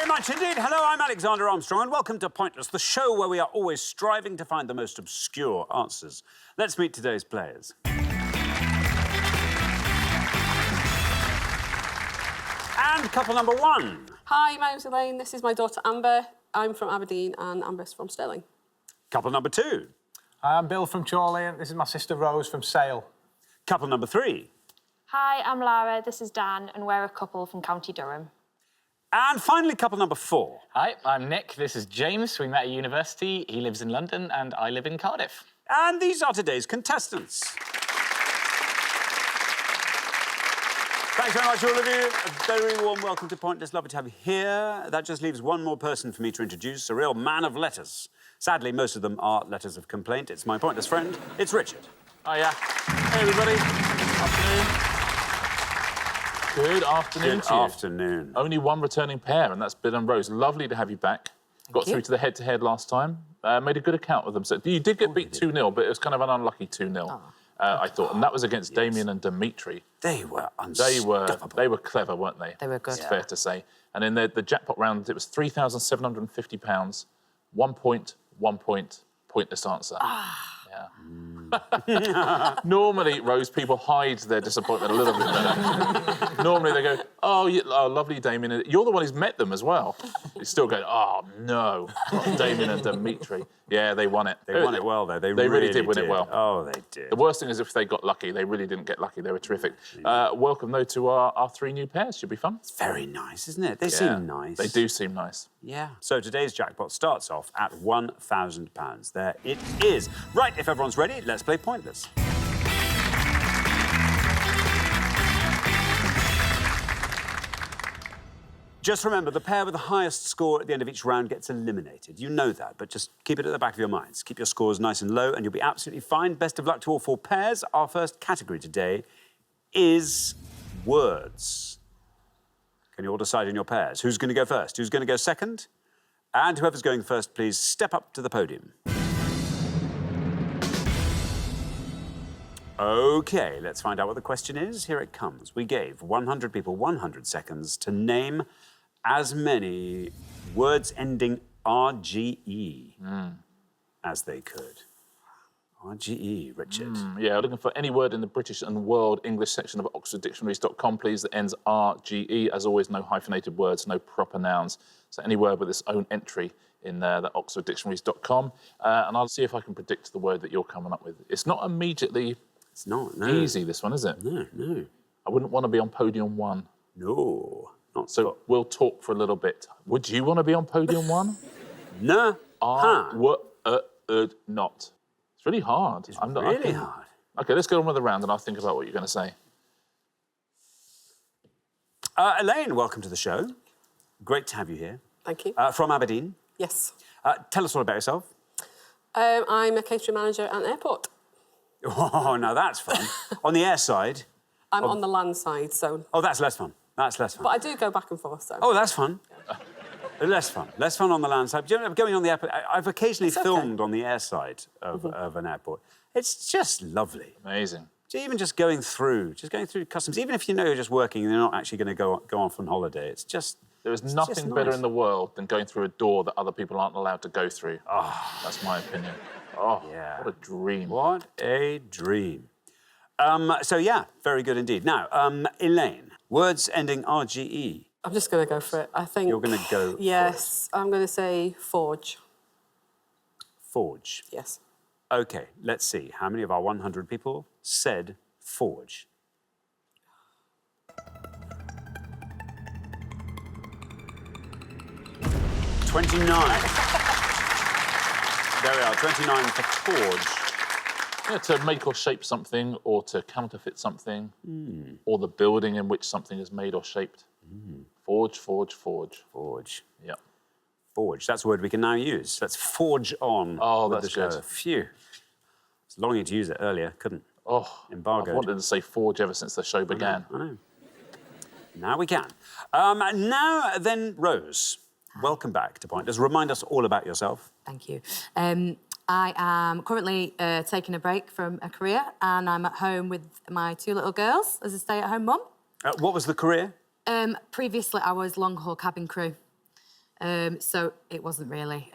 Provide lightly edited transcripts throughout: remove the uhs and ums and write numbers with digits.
very much indeed. Hello, I'm Alexander Armstrong, and welcome to Pointless, the show where we are always striving to find the most obscure answers. Let's meet today's players. And couple number one. Hi, my name's Elaine. This is my daughter Amber. I'm from Aberdeen and Amber's from Stirling. Couple number two. Hi, I'm Bill from Chorley, and this is my sister Rose from Sale. Couple number three. Hi, I'm Lara, this is Dan, and we're a couple from County Durham. And finally, couple number four. Hi, I'm Nick, this is James. We met at university. He lives in London and I live in Cardiff. And these are today's contestants. Thanks very much, all of you. A very warm welcome to Pointless. Lovely to have you here. That just leaves one more person for me to introduce, a real man of letters. Sadly, most of them are letters of complaint. It's my Pointless friend. It's Richard. Oh, yeah. Hey, everybody. Afternoon. Good afternoon Good to you. afternoon. Only one returning pair, and that's Bill and Rose. Lovely to have you back. Got through to the head-to-head last time. Made a good account of them. So you did get beat 2-0, but it was kind of an unlucky 2-0, I thought. And that was against Damien and Dimitri. They were unstoppable. They were clever, weren't they? They were good. It's fair to say. And in the jackpot round, it was £3,750. 1 point, 1 point, pointless answer. Yeah. Normally, Rose, people hide their disappointment a little bit better. Normally they go, oh, lovely Damien. You're the one who's met them as well. You still go, oh, no, not Damien and Dimitri. Yeah, they won it. They won it well, though. They really did win it well. Oh, they did. The worst thing is if they got lucky. They really didn't get lucky. They were terrific. Welcome, though, to our three new pairs. Should be fun. It's very nice, isn't it? They seem nice. They do seem nice. Yeah. So today's jackpot starts off at £1,000. There it is. Right, if everyone's ready, let's play Pointless. Just remember, the pair with the highest score at the end of each round gets eliminated. You know that, but just keep it at the back of your minds. Keep your scores nice and low, and you'll be absolutely fine. Best of luck to all four pairs. Our first category today is words. Can you all decide in your pairs? Who's going to go first? Who's going to go second? And whoever's going first, please step up to the podium. OK, let's find out what the question is. Here it comes. We gave 100 people 100 seconds to name as many words ending RGE as they could. RGE, Richard. Yeah, looking for any word in the British and World English section of oxforddictionaries.com, please, that ends RGE. As always, no hyphenated words, no proper nouns. So any word with its own entry in that oxforddictionaries.com. And I'll see if I can predict the word that you're coming up with. It's not immediately easy, this one, is it? No. I wouldn't want to be on podium one. No. Not so. We'll talk for a little bit. Would you want to be on podium one? No. I would not. It's really hard. It's really hard. OK, let's go on with the round and I'll think about what you're going to say. Elaine, welcome to the show. Great to have you here. Thank you. From Aberdeen. Yes. Tell us all about yourself. I'm a catering manager at an airport. Oh, now that's fun. On the air side? I'm on the land side, so... Oh, that's less fun. That's less fun. But I do go back and forth, so... Oh, that's fun. Less fun. Less fun on the land side. Do you know, going on the airport... I've occasionally filmed on the air side of an airport. It's just lovely. Amazing. Even just going through customs, even if you know you're just working and you're not actually going to go off on holiday, it's just... There is nothing better in the world than going through a door that other people aren't allowed to go through. Oh, that's my opinion. Oh, yeah. What a dream. What a dream. So, yeah, very good indeed. Now, Elaine, words ending RGE. I'm just going to go for it. I think... You're going to go Yes, I'm going to say forge. Forge? Yes. OK, let's see. How many of our 100 people said forge? There we are, 29 for forge. Yeah, to make or shape something, or to counterfeit something, or the building in which something is made or shaped. Forge, forge, forge. Forge. Yeah. Forge, that's a word we can now use. Let's forge on. Oh, with that's the show. good. Phew. I was longing to use it earlier, couldn't. Oh, embargoed. I've wanted to say forge ever since the show began. I know. Now we can. Now then, Rose. Welcome back to Pointless. Remind us all about yourself. Thank you. I am currently taking a break from a career and I'm at home with my two little girls as a stay-at-home mum. What was the career? Previously, I was long-haul cabin crew. So it wasn't really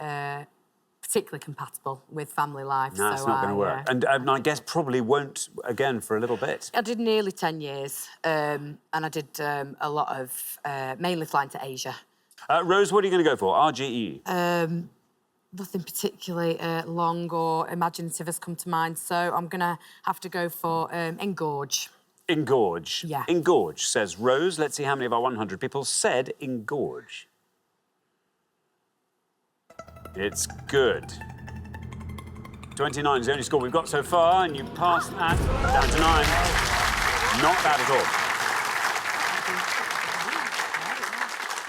particularly compatible with family life. No, it's not going to work. Yeah. And I guess probably won't again for a little bit. I did nearly 10 years, and I did a lot of mainly flying to Asia. Rose, what are you going to go for? RGE? Nothing particularly long or imaginative has come to mind, so I'm going to have to go for engorge. Engorge. Yeah. Engorge, says Rose. Let's see how many of our 100 people said engorge. It's good. 29 is the only score we've got so far, and you passed that down to 9. Not bad at all.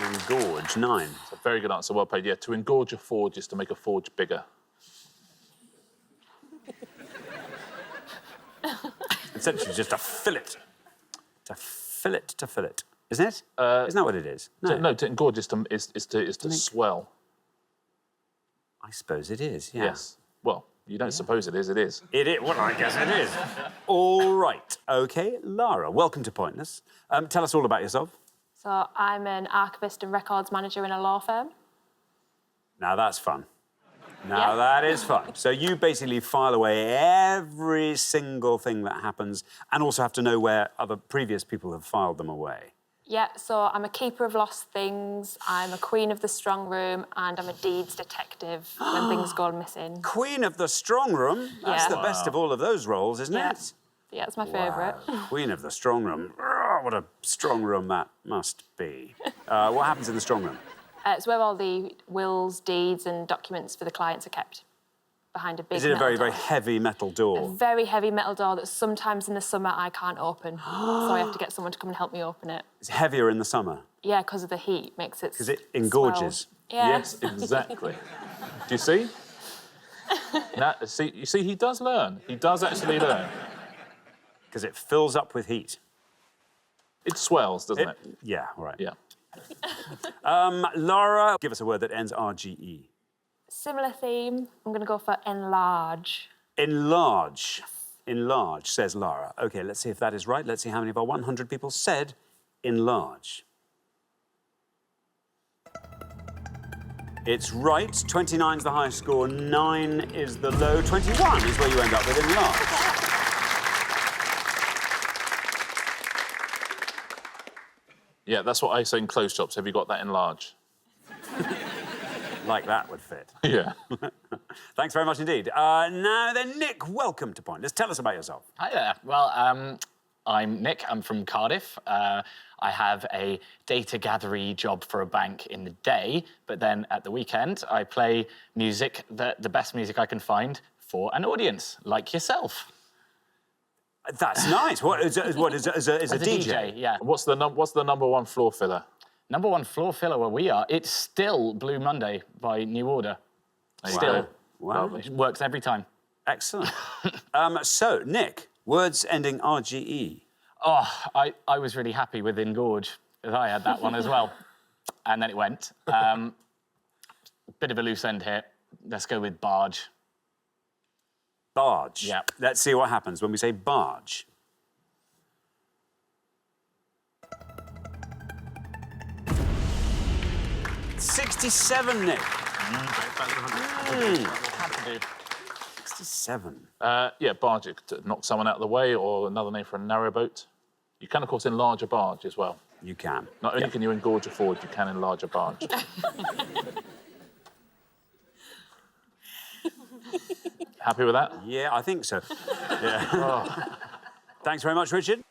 Engorge, 9. It's a very good answer, well played. Yeah, to engorge a forge is to make a forge bigger. Essentially just a fillet. To fillet. Isn't it? Isn't that what it is? No, to engorge is to swell. I suppose it is, yeah. Yes. Well, you don't suppose it is, it is. It is. Well, I guess it is. All right. OK, Lara, welcome to Pointless. Tell us all about yourself. So I'm an archivist and records manager in a law firm. Now, that's fun. Now, that is fun. So you basically file away every single thing that happens and also have to know where other previous people have filed them away. Yeah, so I'm a keeper of lost things, I'm a queen of the strong room, and I'm a deeds detective when things go missing. Queen of the strong room. That's Yeah. the best of all of those roles, isn't Yeah. it? Yeah, it's my favourite. Queen of the strong room. Oh, what a strong room that must be. What happens in the strong room? It's where all the wills, deeds, and documents for the clients are kept. Behind a big Is it a metal very, door. very heavy metal A door? very heavy metal door that sometimes in the summer I can't open. So I have to get someone to come and help me open it. It's heavier in the summer Yeah, because of the heat makes it because it engorges. swell. Yeah. Yes, exactly. Do you see? Now, you see, he does learn. He does actually learn. Because it fills up with heat. It swells, doesn't it? Yeah, all right. Yeah. Lara, give us a word that ends RGE. Similar theme, I'm going to go for enlarge. Enlarge. Enlarge, says Lara. OK, let's see if that is right. Let's see how many of our 100 people said enlarge. It's right. 29 is the highest score. 9 is the low. 21 is where you end up with enlarge. Yeah, that's what I say in close shops. Have you got that in large? Like that would fit. Yeah. Thanks very much indeed. Now then, Nick, welcome to Pointless. Tell us about yourself. Hi there. Well, I'm Nick. I'm from Cardiff. I have a data gathery job for a bank in the day, but then at the weekend, I play music, the best music I can find for an audience, like yourself. That's nice. What is a DJ? Yeah. What's the number one floor filler? Number one floor filler where we are, it's still Blue Monday by New Order. Still. Wow. It works every time. Excellent. So, Nick, words ending RGE. Oh, I was really happy with Engorge, as I had that one as well. And then it went. Bit of a loose end here. Let's go with barge. Barge. Yeah. Let's see what happens when we say barge. $67, Nick. Had to do. 67. Yeah, barge. To knock someone out of the way, or another name for a narrowboat. You can, of course, enlarge a barge as well. You can. Not only can you engorge a forge, you can enlarge a barge. Happy with that? Yeah, I think so. Yeah. Thanks very much, Richard.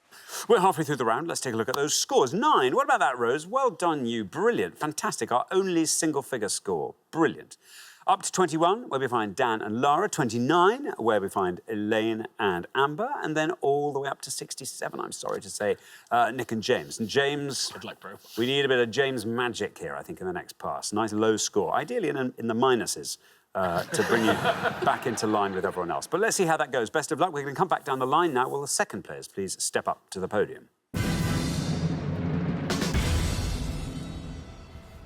We're halfway through the round. Let's take a look at those scores. 9. What about that, Rose? Well done, you. Brilliant. Fantastic. Our only single-figure score. Brilliant. Up to 21, where we find Dan and Lara. 29, where we find Elaine and Amber. And then all the way up to 67, I'm sorry to say, Nick and James. And James... Good luck, bro. We need a bit of James magic here, I think, in the next pass. Nice low score. Ideally in the minuses. To bring you back into line with everyone else. But let's see how that goes. Best of luck. We're going to come back down the line now. Will the second players please step up to the podium?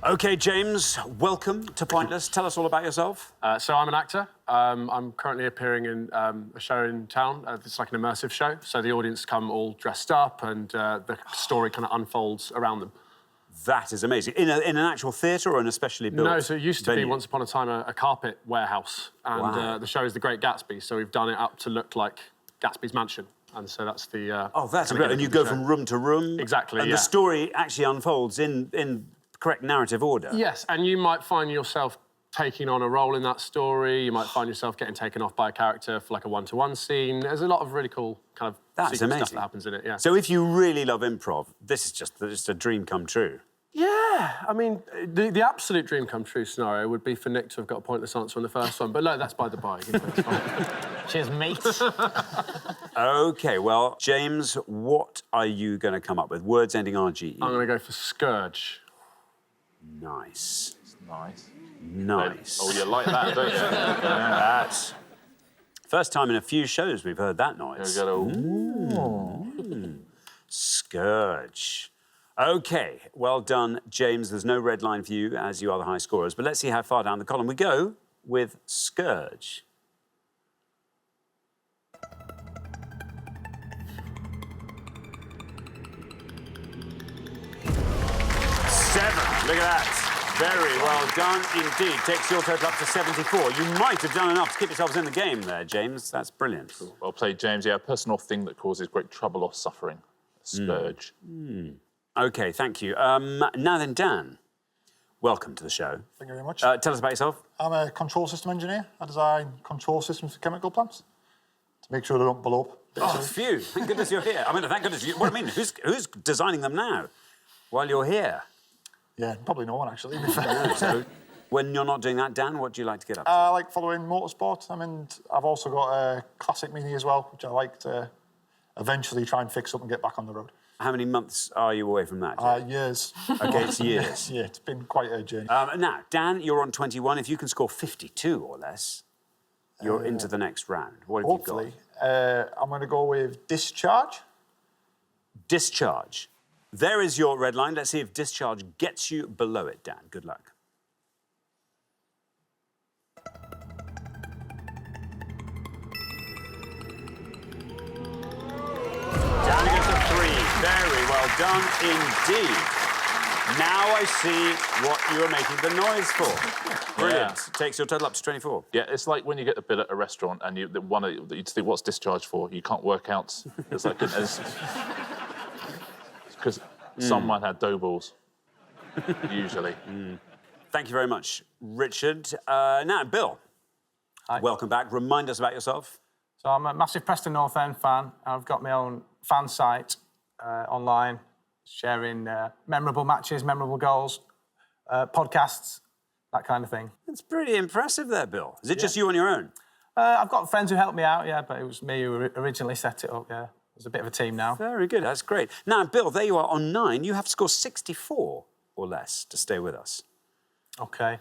OK, James, welcome to Pointless. Tell us all about yourself. So I'm an actor. I'm currently appearing in a show in town. It's like an immersive show. So the audience come all dressed up and the story kind of unfolds around them. That is amazing. In an actual theatre or in a specially built No, so it used to venue? be once upon a time a carpet warehouse, and Wow. the show is The Great Gatsby, so we've done it up to look like Gatsby's mansion, and so that's the. Oh, that's kind of great. And you gimmick go of the from show. room to room. Exactly, And yeah. the story actually unfolds in correct narrative order. Yes, and you might find yourself taking on a role in that story. You might find yourself getting taken off by a character for like a one-to-one scene. There's a lot of really cool kind of That's secret amazing. stuff that happens in it. Yeah. So if you really love improv, this is just a dream come true. Yeah, I mean, the absolute dream come true scenario would be for Nick to have got a pointless answer on the first one, but no, that's by the by. You know, it's fine. Cheers, mate. OK, well, James, what are you going to come up with? Words ending RGE. I'm going to go for Scourge. Nice. Nice. Nice. Oh, you like that, don't you? That's... First time in a few shows we've heard that noise. Scourge. OK, well done, James. There's no red line for you, as you are the high scorers. But let's see how far down the column we go with Scourge. Seven. Look at that. Very well done indeed. Takes your total up to 74. You might have done enough to keep yourselves in the game there, James. That's brilliant. Well played, James. Yeah, a personal thing that causes great trouble or suffering. A scourge. OK, thank you. Now then, Dan, welcome to the show. Thank you very much. Tell us about yourself. I'm a control system engineer. I design control systems for chemical plants to make sure they don't blow up. Oh, phew. Thank goodness you're here. I mean, thank goodness you... What I mean, who's designing them now while you're here? Yeah, probably no one, actually. So, when you're not doing that, Dan, what do you like to get up to? I like following motorsport. I mean, I've also got a classic Mini as well, which I like to eventually try and fix up and get back on the road. How many months are you away from that, Jay? Years. OK, it's years. Yeah, it's been quite a journey. Now, Dan, you're on 21. If you can score 52 or less, you're into the next round. What have Hopefully. you got? I'm going to go with Discharge. Discharge. There is your red line. Let's see if Discharge gets you below it, Dan. Good luck. Down against a 3. Very well done indeed. Now I see what you are making the noise for. Brilliant. Yeah. Takes your total up to 24. Yeah, it's like when you get a bill at a restaurant and you think, what's discharge for? You can't work out. It's like... Because someone had dough balls, usually. Thank you very much, Richard. Now, Bill, welcome back. Remind us about yourself. So I'm a massive Preston North End fan. I've got my own fan site online, sharing memorable matches, memorable goals, podcasts, that kind of thing. It's pretty impressive there, Bill. Is it just you on your own? I've got friends who helped me out, yeah, but it was me who originally set it up, yeah. It's a bit of a team now. Very good. That's great. Now, Bill, there you are on 9. You have to score 64 or less to stay with us. OK.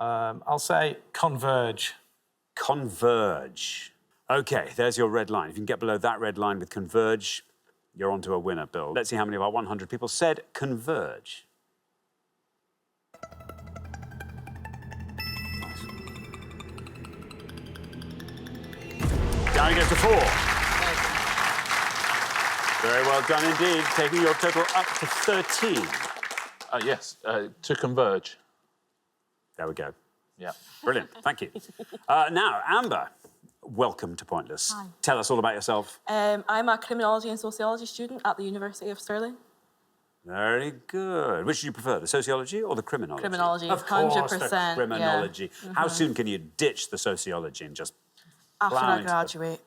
I'll say Converge. Converge. OK, there's your red line. If you can get below that red line with Converge, you're on to a winner, Bill. Let's see how many of our 100 people said Converge. Down it goes to 4. Very well done indeed, taking your total up to 13. Yes, to converge. There we go. Yeah. Brilliant, thank you. Now, Amber, welcome to Pointless. Hi. Tell us all about yourself. I'm a criminology and sociology student at the University of Stirling. Very good. Which do you prefer, the sociology or the criminology? Criminology, Of course, 100%, the yeah. criminology. How soon can you ditch the sociology and just After plough I into the- graduate.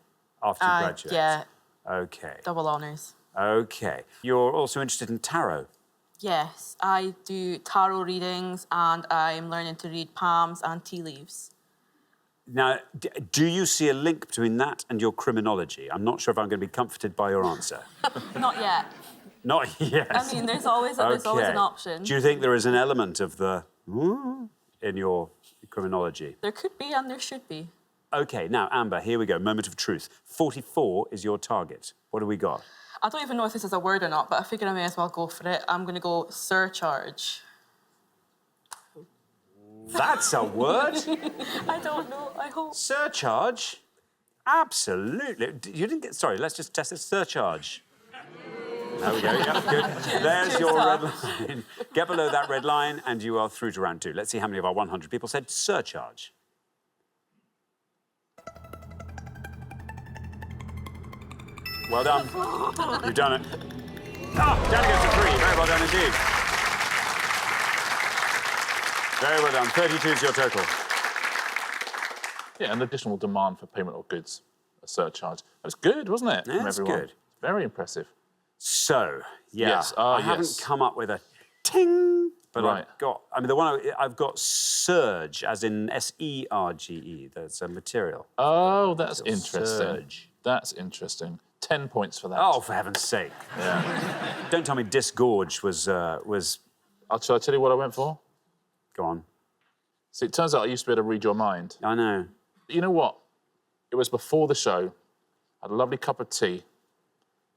After you graduate? Yeah, OK. double honours. OK. You're also interested in tarot? Yes, I do tarot readings and I'm learning to read palms and tea leaves. Now, do you see a link between that and your criminology? I'm not sure if I'm going to be comforted by your answer. Not yet. Not yet. I mean, there's always an option. Do you think there is an element of the in your criminology? There could be and there should be. OK, now, Amber, here we go. Moment of truth. 44 is your target. What do we got? I don't even know if this is a word or not, but I figure I may as well go for it. I'm going to go surcharge. That's a word? I don't know, I hope. Surcharge? Absolutely. You didn't get... Sorry, let's just test it. Surcharge. There we go. Yeah, good. There's your red line. Get below that red line, and you are through to round 2. Let's see how many of our 100 people said surcharge. Well done. You've done it. Ah, down it goes to 3. Very well done indeed. Very well done. 32 is your total. Yeah, an additional demand for payment of goods, a surcharge. That was good, wasn't it? Yeah, from it's everyone? good. Very impressive. So, yeah, Yes. I haven't come up with a ting, but Right. the one I've got surge, as in S-E-R-G-E. That's a material. Oh, that's interesting. Surge. That's interesting. 10 points for that. Oh, for heaven's sake. Yeah. Don't tell me disgorge was... Shall I tell you what I went for? Go on. See, it turns out I used to be able to read your mind. I know. You know what? It was before the show. I had a lovely cup of tea.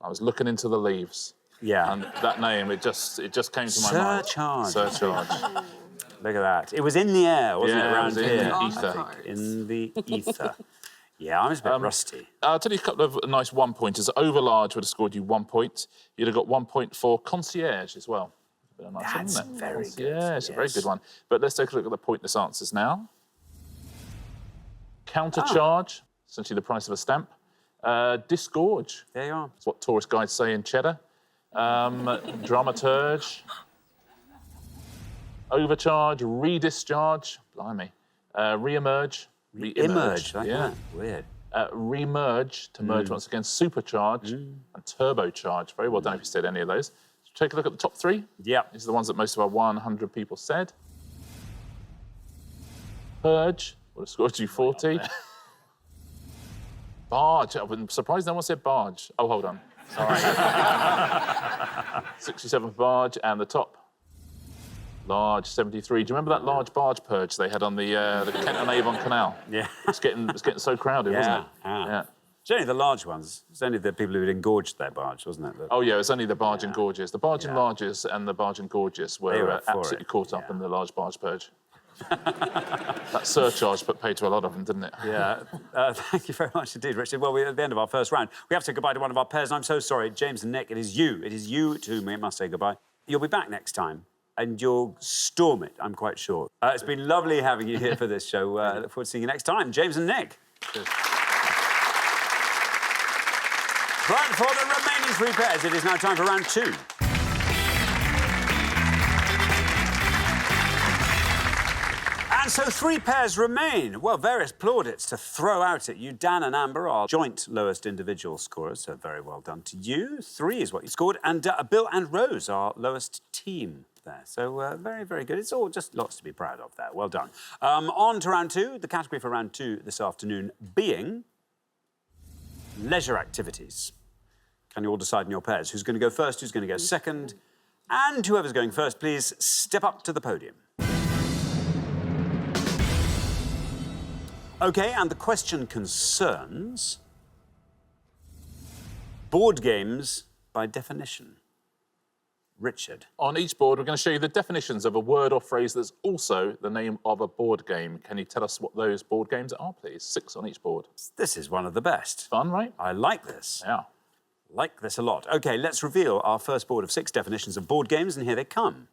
I was looking into the leaves. Yeah. And that name, it just came to my mind. Surcharge. Surcharge. Look at that. It was in the air, wasn't it, Yeah, it around was in here? the ether. In the ether. Yeah, I was a bit rusty. I'll tell you a couple of nice one-pointers. Overlarge would have scored you 1 point. You'd have got 1 point for concierge as well. A bit of nice, That's isn't it? very good. Yeah, it's a very good one. But let's take a look at the pointless answers now. Countercharge, essentially the price of a stamp. Disgorge. There you are. That's what tourist guides say in Cheddar. Dramaturge. Overcharge, redischarge, blimey. Re-emerge. Emerge, like yeah. that. Weird. Remerge, to merge once again. Supercharge and turbocharge. Very well done if you said any of those. Take a look at the top 3. Yeah. These are the ones that most of our 100 people said. Purge would have scored you 40. Barge. I'm surprised no one said barge. Oh, hold on. Sorry. 67 barge, and the top. Large, 73. Do you remember that large barge purge they had on the Kent and Avon Canal? Yeah. It's getting so crowded, wasn't it? Yeah. It's only the large ones. It's only the people who had engorged their barge, wasn't it? Oh, yeah, it's only the barge and gorges. The barge and larges and the barge and gorges They were were up for absolutely it. caught up in the large barge purge. That surcharge put paid to a lot of them, didn't it? Yeah. Thank you very much indeed, Richard. Well, we're at the end of our first round. We have to say goodbye to one of our pairs, and I'm so sorry, James and Nick. It is you to whom we must say goodbye. You'll be back next time, and you'll storm it, I'm quite sure. It's been lovely having you here for this show. Look forward to seeing you next time. James and Nick. Cheers. Right, for the remaining 3 pairs, it is now time for round 2. And so 3 pairs remain. Well, various plaudits to throw out at you. Dan and Amber are joint lowest individual scorers, so very well done to you. 3 is what you scored. And Bill and Rose are lowest team there. So very, very good. It's all just lots to be proud of there. Well done. On to round 2. The category for round 2 this afternoon being leisure activities. Can you all decide in your pairs who's going to go first, who's going to go second? And whoever's going first, please step up to the podium. OK, and the question concerns board games by definition. Richard. On each board, we're going to show you the definitions of a word or phrase that's also the name of a board game. Can you tell us what those board games are, please? 6 on each board. This is one of the best. Fun, right? I like this. Yeah. Like this a lot. OK, let's reveal our first board of 6 definitions of board games, and here they come.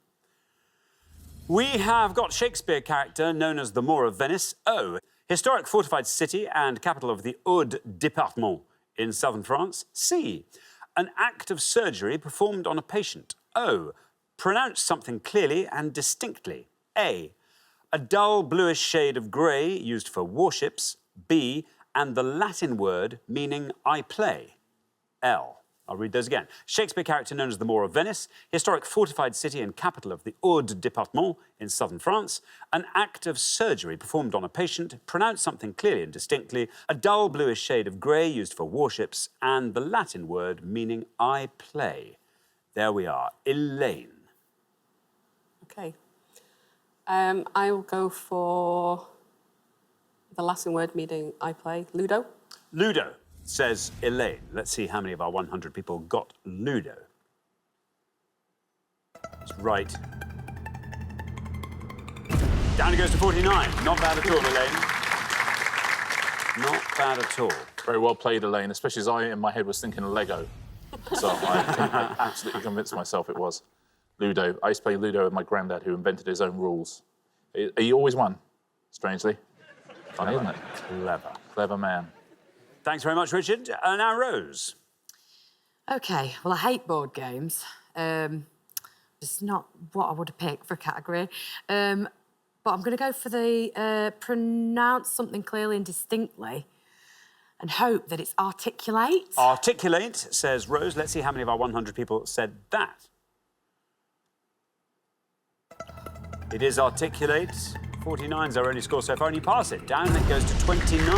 We have got Shakespeare character known as the Moor of Venice. O, historic fortified city and capital of the Aude département in southern France. C, an act of surgery performed on a patient. O, pronounce something clearly and distinctly. A, a dull bluish shade of grey used for warships. B, and the Latin word meaning I play. L. I'll read those again. Shakespeare character known as the Moor of Venice, historic fortified city and capital of the Aude département in southern France, an act of surgery performed on a patient, pronounce something clearly and distinctly, a dull bluish shade of grey used for warships, and the Latin word meaning I play. There we are. Elaine. OK. I will go for the Latin word meaning I play. Ludo. Ludo, says Elaine. Let's see how many of our 100 people got Ludo. That's right. Down it goes to 49. Not bad at all, Elaine. Not bad at all. Very well played, Elaine, especially as I, in my head, was thinking Lego. So I absolutely convinced myself it was. Ludo. I used to play Ludo with my granddad, who invented his own rules. He always won, strangely. Funny, isn't it? Clever. Clever man. Thanks very much, Richard. Now, Rose. OK, well, I hate board games. It's not what I would have picked for a category. But I'm going to go for the pronounce something clearly and distinctly and hope that it's articulate. Articulate, says Rose. Let's see how many of our 100 people said that. It is articulate. 49 is our only score so far, and you pass it. Down it goes to 29.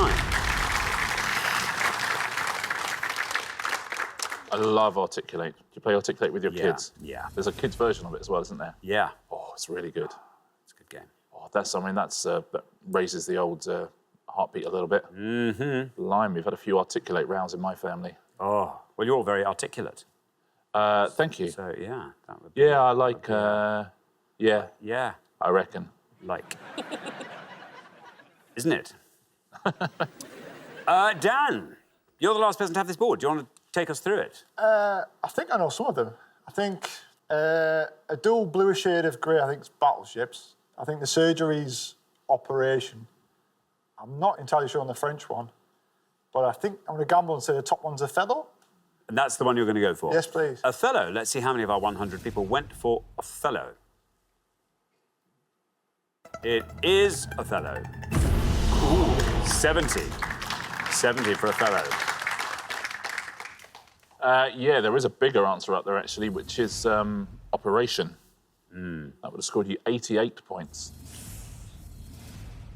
I love Articulate. Do you play Articulate with your kids? Yeah. There's a kids version of it as well, isn't there? Yeah. Oh, it's really good. It's a good game. Oh, that's that raises the old heartbeat a little bit. Mm-hmm. Blimey, we've had a few Articulate rounds in my family. Oh, well, you're all very articulate. Thank you. So, yeah, that would be... Yeah, I like... yeah. Yeah. I reckon. Like. Isn't it? Dan, you're the last person to have this board. Do you want to take us through it? I think I know some of them. I think a dual bluish shade of grey, I think it's battleships. I think the surgery's operation. I'm not entirely sure on the French one, but I think I'm going to gamble and say the top one's Othello. And that's the one you're going to go for? Yes, please. Othello. Let's see how many of our 100 people went for Othello. It is Othello. Ooh, 70. 70 for Othello. Yeah, there is a bigger answer up there, actually, which is Operation. That would have scored you 88 points.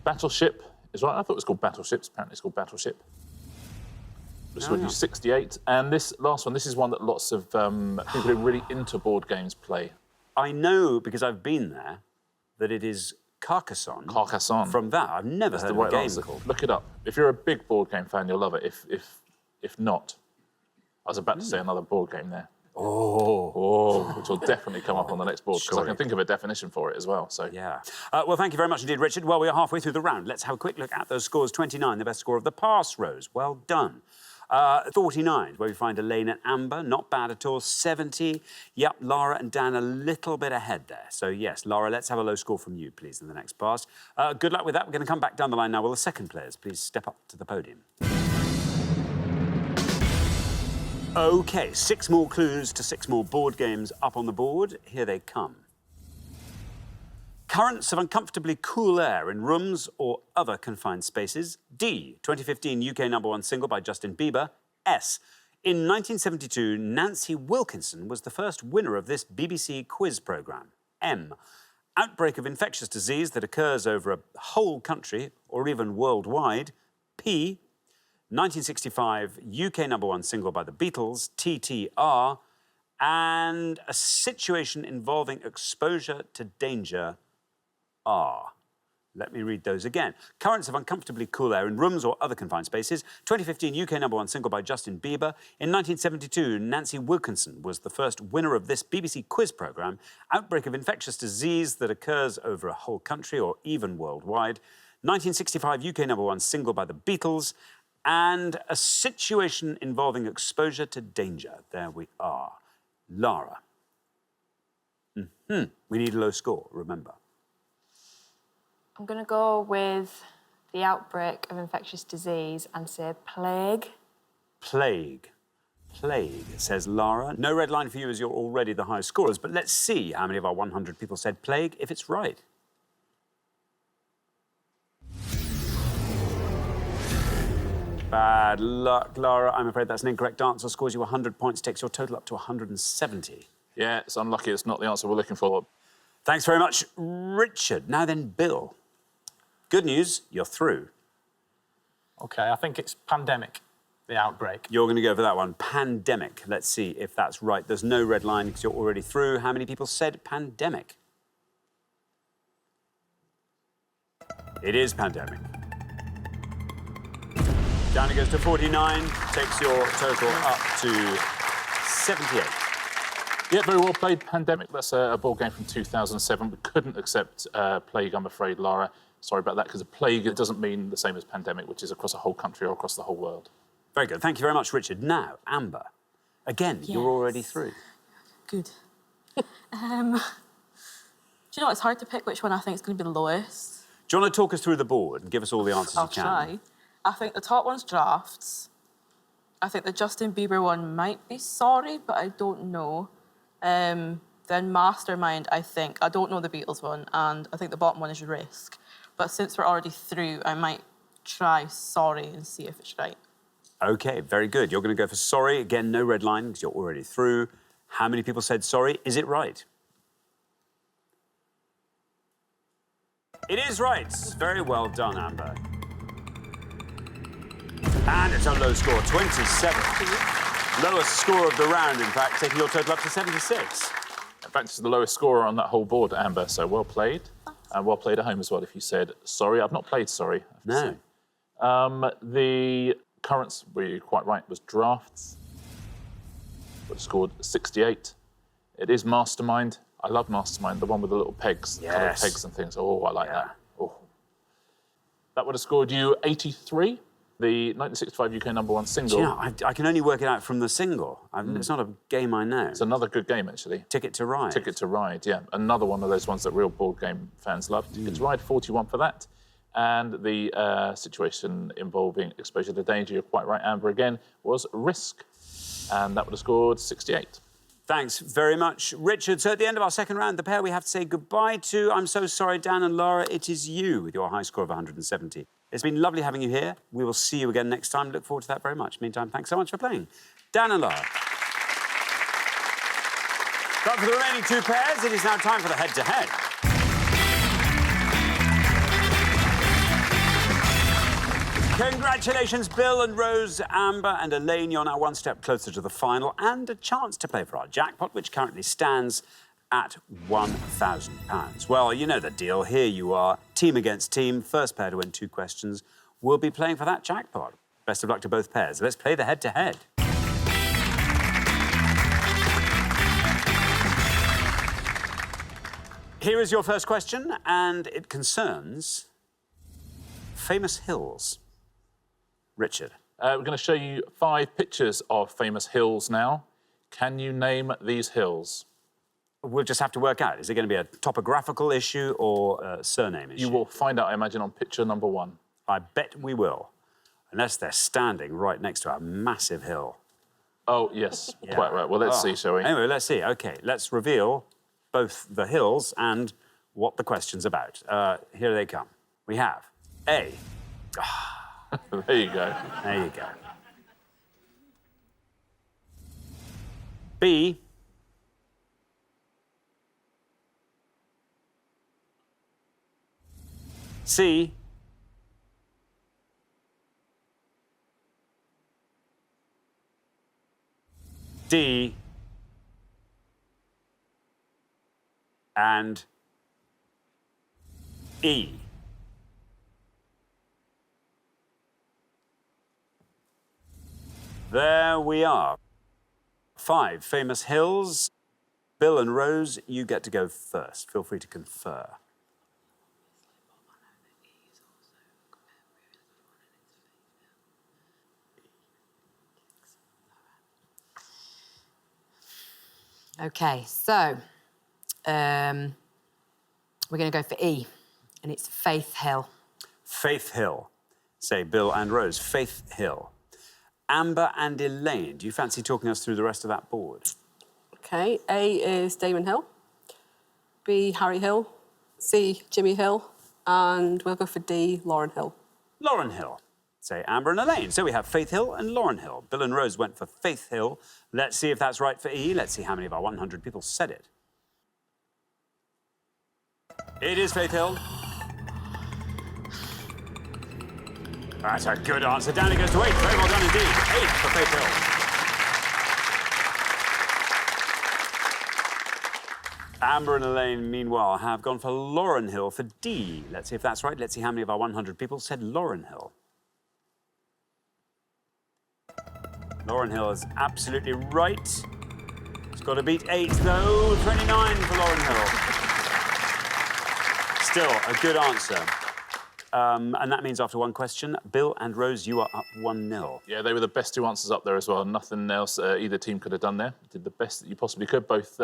Battleship is right. I thought it was called Battleships. Apparently it's called Battleship. Would have scored you 68. And this last one, this is one that lots of people who are really into board games play. I know, because I've been there, that it is Carcassonne. Carcassonne. From that, I've never heard of a game called. Look it up. If you're a big board game fan, you'll love it. If not, I was about to say another board game there. Which will definitely come up on the next board, because I can think of a definition for it as well. So yeah. Well, thank you very much indeed, Richard. Well, we are halfway through the round. Let's have a quick look at those scores. 29, the best score of the pass, Rose. Well done. 49, where we find Elaine and Amber. Not bad at all. 70. Yep, Lara and Dan a little bit ahead there. So, yes, Lara, let's have a low score from you, please, in the next pass. Good luck with that. We're going to come back down the line now. Will the second players please step up to the podium? OK, 6 more clues to 6 more board games up on the board. Here they come. Currents of uncomfortably cool air in rooms or other confined spaces. D, 2015 UK #1 single by Justin Bieber. S, in 1972, Nancy Wilkinson was the first winner of this BBC quiz programme. M, outbreak of infectious disease that occurs over a whole country or even worldwide. P, 1965 UK #1 single by the Beatles, TTR. And a situation involving exposure to danger, R. Let me read those again. Currents of uncomfortably cool air in rooms or other confined spaces. 2015 UK #1 single by Justin Bieber. In 1972, Nancy Wilkinson was the first winner of this BBC quiz programme. Outbreak of infectious disease that occurs over a whole country or even worldwide. 1965 UK #1 single by the Beatles. And a situation involving exposure to danger. There we are. Lara. We need a low score, remember. I'm going to go with the outbreak of infectious disease and say plague. Plague. Plague, says Lara. No red line for you as you're already the highest scorers, but let's see how many of our 100 people said plague if it's right. Bad luck, Lara. I'm afraid that's an incorrect answer. Scores you 100 points, takes your total up to 170. yeah, it's unlucky. It's not the answer we're looking for. Thanks very much, Richard. Now then, Bill. Good news, you're through. OK, I think it's pandemic, the outbreak. You're going to go for that one. Pandemic. Let's see if that's right. There's no red line because you're already through. How many people said pandemic? It is pandemic. Down it goes to 49, takes your total up to 78. Yeah, very well played. Pandemic, that's a board game from 2007. We couldn't accept plague, I'm afraid, Lara. Sorry about that, because a plague, it doesn't mean the same as pandemic, which is across a whole country or across the whole world. Very good. Thank you very much, Richard. Now, Amber, Again, you're already through. Good. Do you know, it's hard to pick which one I think is going to be the lowest. Do you want to talk us through the board and give us all the answers I'll you can? try. I think the top one's drafts. I think the Justin Bieber one might be sorry, but I don't know. Then Mastermind, I think. I don't know the Beatles one, and I think the bottom one is Risk. But since we're already through, I might try sorry and see if it's right. OK, very good. You're going to go for sorry. Again, no red line because you're already through. How many people said sorry? Is it right? It is right. Very well done, Amber. And it's a low score, 27. Lowest score of the round, in fact, taking your total up to 76. In fact, it's the lowest scorer on that whole board, Amber, so well played. And well played at home as well, if you said sorry. I've not played sorry. I have to say. The currents, were you quite right, was drafts. But scored 68. It is Mastermind. I love Mastermind, the one with the little pegs, coloured pegs and things. Oh, I like that. Oh. That would have scored you 83. The 1965 UK #1 single. Do you know, I can only work it out from the single. It's not a game I know. It's another good game, actually. Ticket to Ride. Ticket to Ride, yeah. Another one of those ones that real board game fans love. Ticket to Ride, 41 for that. And the situation involving exposure to danger, you're quite right, Amber, again, was Risk. And that would have scored 68. Thanks very much, Richard. So at the end of our second round, the pair we have to say goodbye to. I'm so sorry, Dan and Lara. It is you with your high score of 170. It's been lovely having you here. We will see you again next time. Look forward to that very much. Meantime, thanks so much for playing. Dan and Lara. But for the remaining two pairs, it is now time for the head-to-head. Congratulations, Bill and Rose, Amber and Elaine. You're now one step closer to the final and a chance to play for our jackpot, which currently stands at £1,000. Well, you know the deal. Here you are, team against team. First pair to win 2 questions will be playing for that jackpot. Best of luck to both pairs. Let's play the head-to-head. Here is your first question, and it concerns famous hills. Richard. We're going to show you 5 pictures of famous hills now. Can you name these hills? We'll just have to work out. Is it going to be a topographical issue or a surname issue? You will find out, I imagine, on picture number 1. I bet we will. Unless they're standing right next to a massive hill. Oh, yes, quite right. Well, let's see, shall we? Anyway, let's see. OK, let's reveal both the hills and what the question's about. Here they come. We have A. There you go. There you go. B. C. D. And E. There we are. 5 famous hills. Bill and Rose, you get to go first. Feel free to confer. OK, so we're going to go for E, and it's Faith Hill. Faith Hill. Say Bill and Rose. Faith Hill. Amber and Elaine, do you fancy talking us through the rest of that board? OK, A is Damon Hill. B, Harry Hill. C, Jimmy Hill. And we'll go for D, Lauren Hill. Lauren Hill. Say Amber and Elaine. So we have Faith Hill and Lauren Hill. Bill and Rose went for Faith Hill. Let's see if that's right for E. Let's see how many of our 100 people said it. It is Faith Hill. That's a good answer. Down it goes to 8. Very well done indeed. 8 for Faith Hill. Amber and Elaine, meanwhile, have gone for Lauren Hill for D. Let's see if that's right. Let's see how many of our 100 people said Lauren Hill. Lauren Hill is absolutely right. It's got to beat 8, though. 29 for Lauren Hill. Still a good answer. And that means after one question, Bill and Rose, you are up 1-0. Yeah, they were the best two answers up there as well. Nothing else either team could have done there. Did the best that you possibly could. Both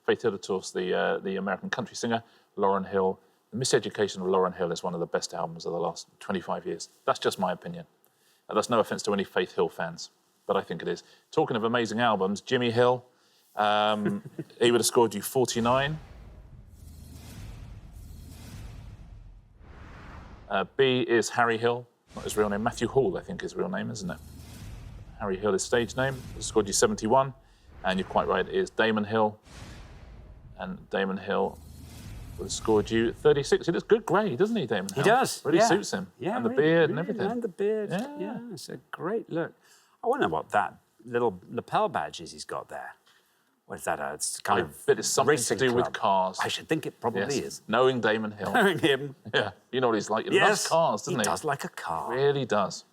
Faith Hill, the American country singer, Lauryn Hill. The Miseducation of Lauryn Hill is one of the best albums of the last 25 years. That's just my opinion. That's no offence to any Faith Hill fans, but I think it is. Talking of amazing albums, Jimmy Hill, he would have scored you 49. B is Harry Hill, not his real name. Matthew Hall, I think, his real name, isn't it? Harry Hill is stage name. He scored you 71. And you're quite right, it is Damon Hill. And Damon Hill would have scored you 36. He does good grade, doesn't he, Damon Hill? He does. Really yeah. suits him. Yeah, And the really, beard and really, everything. And the beard. Yeah. It's a great look. I wonder what that little lapel badge is he's got there. What is that? It's kind of bet it's something racing to do with club. cars. I should think it probably Yes. is. Knowing Damon Hill. Knowing him. Yeah, you know what he's like. He Yes, loves cars, doesn't he? He does like a car. Really does.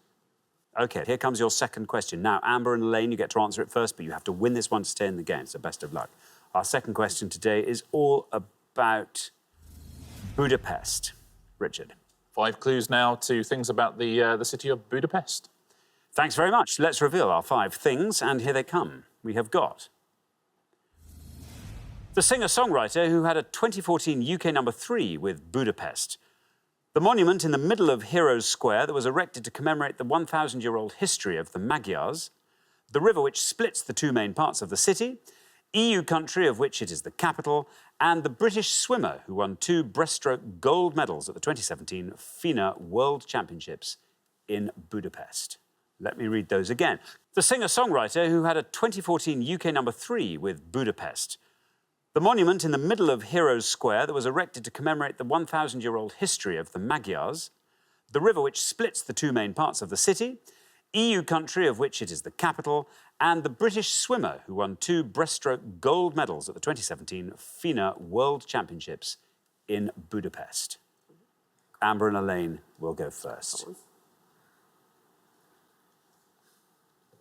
OK, here comes your second question. Now, Amber and Elaine, you get to answer it first, but you have to win this one to stay in the game, so best of luck. Our second question today is all about Budapest. Richard. 5 clues now to things about the city of Budapest. Thanks very much. Let's reveal our 5 things, and here they come. We have got the singer-songwriter who had a 2014 UK #3 with Budapest. The monument in the middle of Heroes Square that was erected to commemorate the 1,000-year-old history of the Magyars. The river which splits the 2 main parts of the city. EU country of which it is the capital. And the British swimmer who won 2 breaststroke gold medals at the 2017 FINA World Championships in Budapest. Let me read those again. The singer-songwriter who had a 2014 UK #3 with Budapest. The monument in the middle of Heroes Square that was erected to commemorate the 1,000-year-old history of the Magyars. The river which splits the 2 main parts of the city. EU country of which it is the capital. And the British swimmer who won 2 breaststroke gold medals at the 2017 FINA World Championships in Budapest. Amber and Elaine will go first.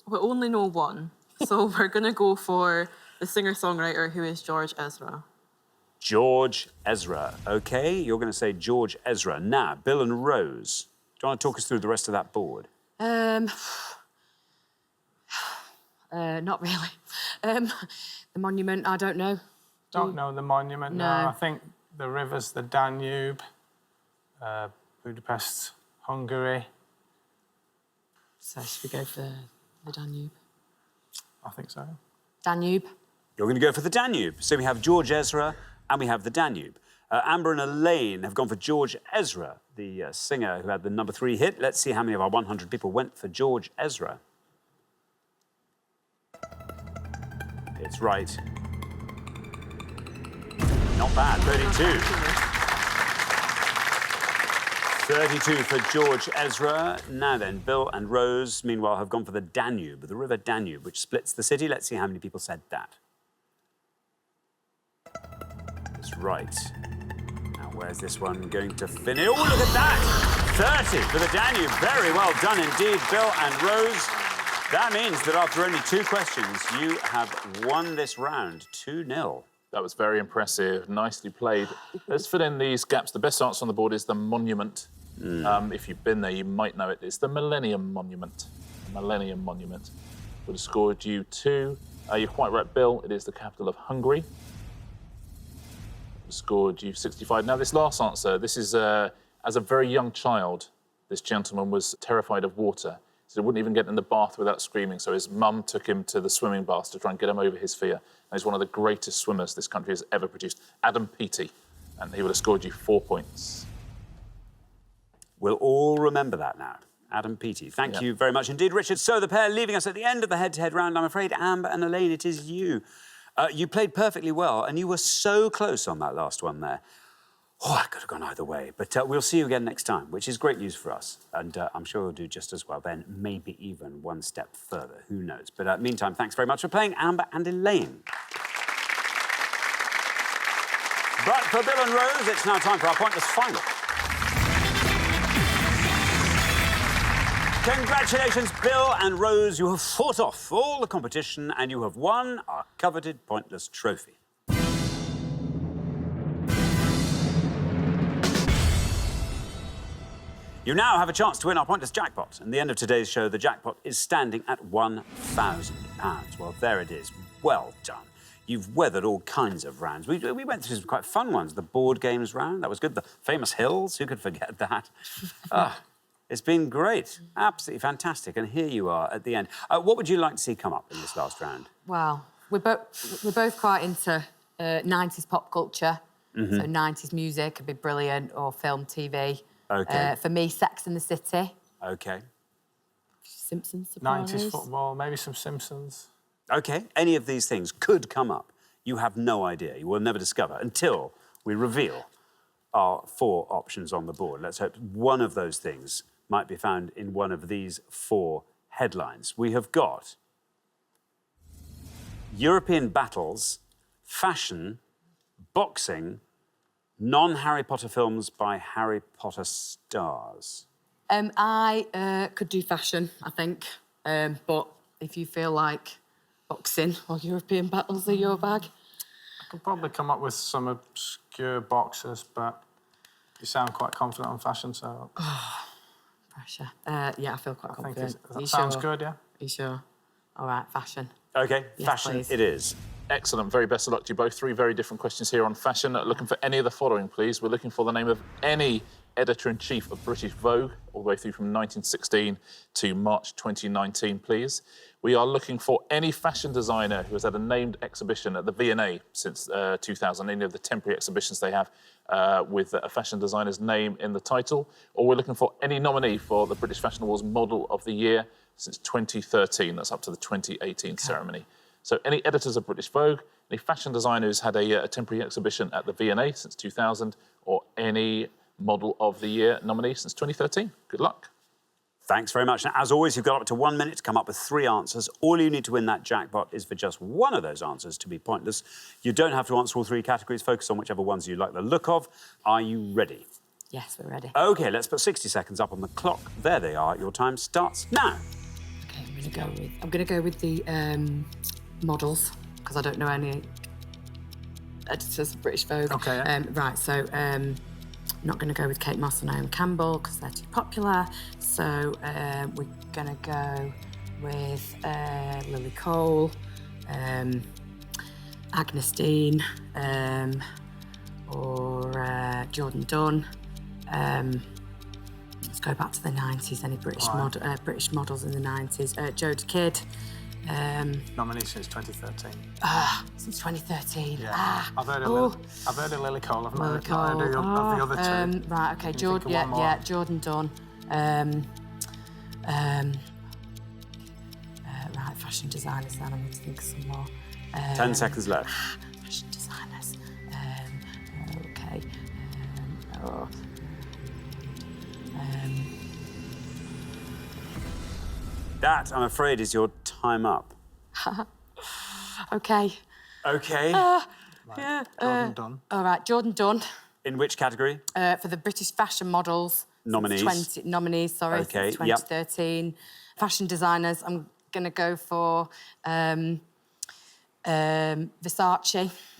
We only know one, so we're going to go for the singer-songwriter who is George Ezra. George Ezra. OK, you're going to say George Ezra. Now, Bill and Rose, do you want to talk us through the rest of that board? Not really. The monument, I don't know. Don't know the monument, no. I think the river's the Danube, Budapest, Hungary. So should we go for the Danube? I think so. Danube. You're going to go for the Danube. So we have George Ezra and we have the Danube. Amber and Elaine have gone for George Ezra, the singer who had the #3 hit. Let's see how many of our 100 people went for George Ezra. It's right. Not bad, 32. 32 for George Ezra. Now then, Bill and Rose, meanwhile, have gone for the Danube, the River Danube, which splits the city. Let's see how many people said that. That's right. Now, where's this one going to finish? Oh, look at that! 30 for the Danube. Very well done indeed, Bill and Rose. That means that after only 2 questions, you have won this round 2-0. That was very impressive. Nicely played. Let's fill in these gaps. The best answer on the board is the monument. If you've been there, you might know it. It's the Millennium Monument. The Millennium Monument. Would have scored you 2. You're quite right, Bill. It is the capital of Hungary. Scored you 65. Now, this last answer, this is, as a very young child, this gentleman was terrified of water. So he wouldn't even get in the bath without screaming. So his mum took him to the swimming baths to try and get him over his fear. And he's one of the greatest swimmers this country has ever produced. Adam Peaty. And he would have scored you 4 points. We'll all remember that now. Adam Peaty. Thank you very much indeed, Richard. So the pair leaving us at the end of the head-to-head round, I'm afraid, Amber and Elaine, it is you. You played perfectly well, and you were so close on that last one there. Oh, I could have gone either way. But we'll see you again next time, which is great news for us. And I'm sure we'll do just as well then, maybe even one step further. Who knows? But meantime, thanks very much for playing, Amber and Elaine. But for Bill and Rose, it's now time for our pointless final. Congratulations, Bill and Rose. You have fought off all the competition and you have won our coveted Pointless Trophy. You now have a chance to win our pointless jackpot. At the end of today's show, the jackpot is standing at £1,000. Well, there it is. Well done. You've weathered all kinds of rounds. We went through some quite fun ones. The board games round, that was good. The famous hills, who could forget that? It's been great, absolutely fantastic. And here you are at the end. What would you like to see come up in this last round? Well, we're both quite into 90s pop culture. So 90s music would be brilliant, or film, TV. OK. For me, Sex and the City. OK. Simpsons, surprise. 90s football, maybe some Simpsons. OK, any of these things could come up. You have no idea. You will never discover until we reveal our 4 options on the board. Let's hope one of those things might be found in one of these 4 headlines. We have got European battles, fashion, boxing, non-Harry Potter films by Harry Potter stars. I could do fashion, I think. But if you feel like boxing or European battles are your bag. I could probably come up with some obscure boxers, but you sound quite confident on fashion, so... Pressure. Yeah, I feel quite confident. That sounds good, yeah? Are you sure? All right, fashion. OK, Yes, fashion please. it is. Excellent. Very best of luck to you both. 3 very different questions here on fashion. Looking for any of the following, please. We're looking for the name of any editor-in-chief of British Vogue, all the way through from 1916 to March 2019, please. We are looking for any fashion designer who has had a named exhibition at the V&A since 2000, any of the temporary exhibitions they have with a fashion designer's name in the title. Or we're looking for any nominee for the British Fashion Awards Model of the Year since 2013. That's up to the 2018 ceremony. So any editors of British Vogue, any fashion designer who's had a temporary exhibition at the V&A since 2000, or any Model of the Year nominee since 2013. Good luck. Thanks very much. Now, as always, you've got up to 1 minute to come up with 3 answers. All you need to win that jackpot is for just one of those answers to be pointless. You don't have to answer all 3 categories. Focus on whichever ones you like the look of. Are you ready? Yes, we're ready. OK, let's put 60 seconds up on the clock. There they are. Your time starts now. OK, I'm going to go with the models, because I don't know any editors of British Vogue. OK, yeah. Right, so I'm not going to go with Kate Moss and Naomi Campbell, because they're too popular. So we're going to go with Lily Cole, Agnes Dean, or Jordan Dunn. Let's go back to the 90s, any British models in the 90s. Jodie Kidd. Nominee since 2013. Since 2013. Yeah. I've heard of Lily Cole. I've not heard of the other 2. Right, OK, Jordan Dunn. Right, fashion designers then. I'm going to think of some more. 10 seconds left. Fashion designers. OK. That, I'm afraid, is your time up. OK. OK. Yeah. Jordan Dunn. All right, Jordan Dunn. In which category? For the British fashion models. Nominees. Nominees, sorry, OK, since 2013. Yep. Fashion designers, I'm going to go for Versace.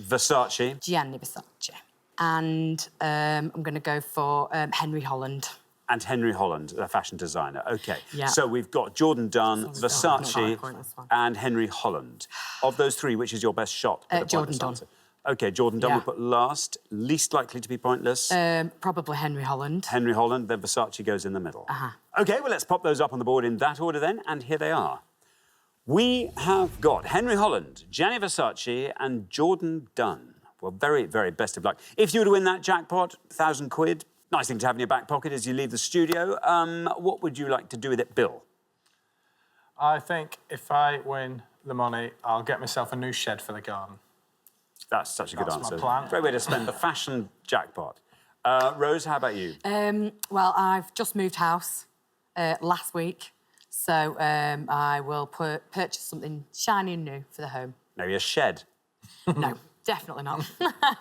Versace. Gianni Versace. And I'm going to go for Henry Holland. And Henry Holland, a fashion designer. OK. Yeah. So we've got Jordan Dunn, Versace, and Henry Holland. Of those 3, which is your best shot? Jordan Dunn. OK, Jordan Dunn we put last. Least likely to be pointless? Probably Henry Holland. Henry Holland, then Versace goes in the middle. OK, well, let's pop those up on the board in that order then, and here they are. We have got Henry Holland, Gianni Versace, and Jordan Dunn. Well, very, very best of luck. If you were to win that jackpot, £1,000, nice thing to have in your back pocket as you leave the studio. What would you like to do with it, Bill? I think if I win the money, I'll get myself a new shed for the garden. That's such a good answer. That's my plan. Great way to spend the fashion jackpot. Rose, how about you? Well, I've just moved house last week, so I will purchase something shiny and new for the home. Maybe a shed? No, definitely not.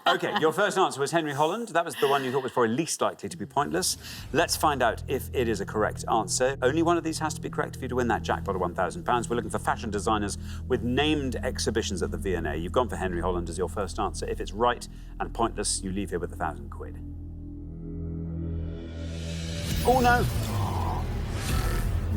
OK, your first answer was Henry Holland. That was the one you thought was probably least likely to be pointless. Let's find out if it is a correct answer. Only one of these has to be correct for you to win that jackpot of £1,000. We're looking for fashion designers with named exhibitions at the V&A. You've gone for Henry Holland as your first answer. If it's right and pointless, you leave here with £1,000. Oh, no.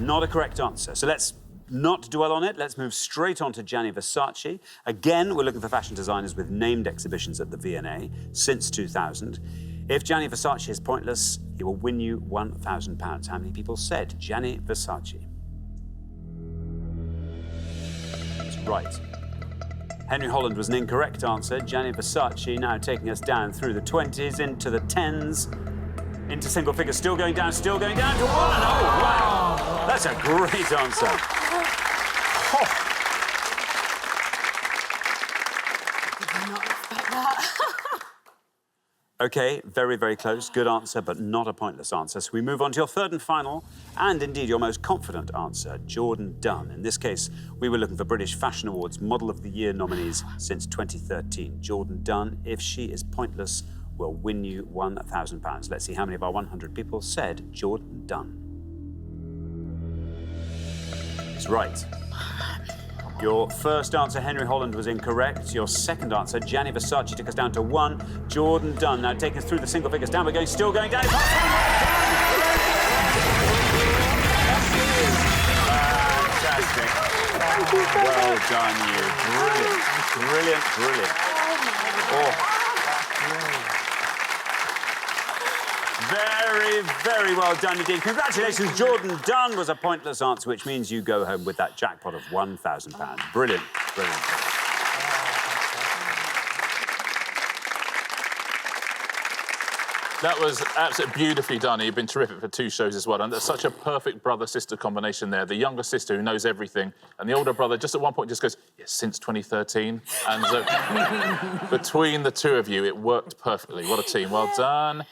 Not a correct answer. So let's not dwell on it. Let's move straight on to Gianni Versace. Again, we're looking for fashion designers with named exhibitions at the V&A since 2000. If Gianni Versace is pointless, he will win you £1,000. How many people said Gianni Versace? That's right. Henry Holland was an incorrect answer. Gianni Versace now taking us down through the 20s, into the 10s, into single figures, still going down to 1. Oh, wow! That's a great answer. Did not expect that. OK, very, very close. Good answer, but not a pointless answer. So we move on to your third and final, and indeed your most confident answer, Jordan Dunn. In this case, we were looking for British Fashion Awards Model of the Year nominees since 2013. Jordan Dunn, if she is pointless, will win you £1,000. Let's see how many of our 100 people said Jordan Dunn. That's right. Your first answer, Henry Holland, was incorrect. Your second answer, Gianni Versace, took us down to 1. Jordan Dunn now taking us through the single figures down. We're going, still going down. Fantastic. Well done, you. Brilliant. Brilliant, brilliant. Oh. Very, very well done indeed. Congratulations, Jordan Dunn was a pointless answer, which means you go home with that jackpot of £1,000. Brilliant, brilliant. That was absolutely beautifully done. You've been terrific for 2 shows as well. And that's such a perfect brother-sister combination there. The younger sister who knows everything, and the older brother just at one point just goes, yes, since 2013. And so between the two of you, it worked perfectly. What a team. Well done.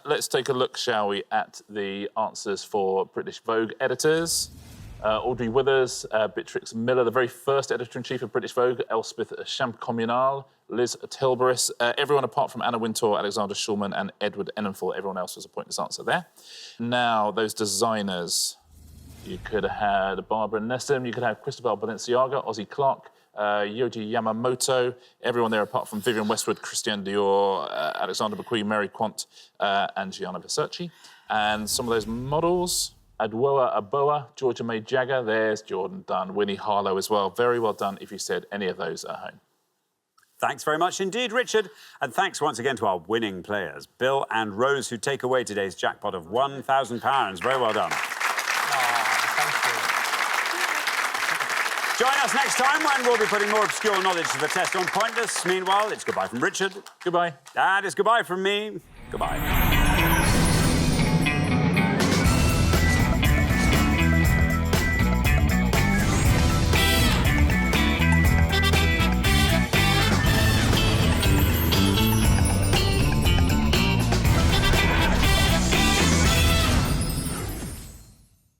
Let's take a look, shall we, at the answers for British Vogue editors. Audrey Withers, Beatrix Miller, the very first editor-in-chief of British Vogue, Elspeth Champcommunal, Liz Tilburis, everyone apart from Anna Wintour, Alexander Schulman and Edward Enenful. Everyone else was a pointless answer there. Now, those designers. You could have had Barbara Nessim, you could have Cristobal Balenciaga, Ozzy Clark, Yoji Yamamoto, everyone there apart from Vivienne Westwood, Christian Dior, Alexander McQueen, Mary Quant and Gianni Versace. And some of those models, Adwoa Aboa, Georgia May Jagger, there's Jordan Dunn, Winnie Harlow as well. Very well done if you said any of those at home. Thanks very much indeed, Richard. And thanks once again to our winning players, Bill and Rose, who take away today's jackpot of £1,000. Very well done. Join us next time when we'll be putting more obscure knowledge to the test on Pointless. Meanwhile, it's goodbye from Richard. Goodbye. And it's goodbye from me. Goodbye.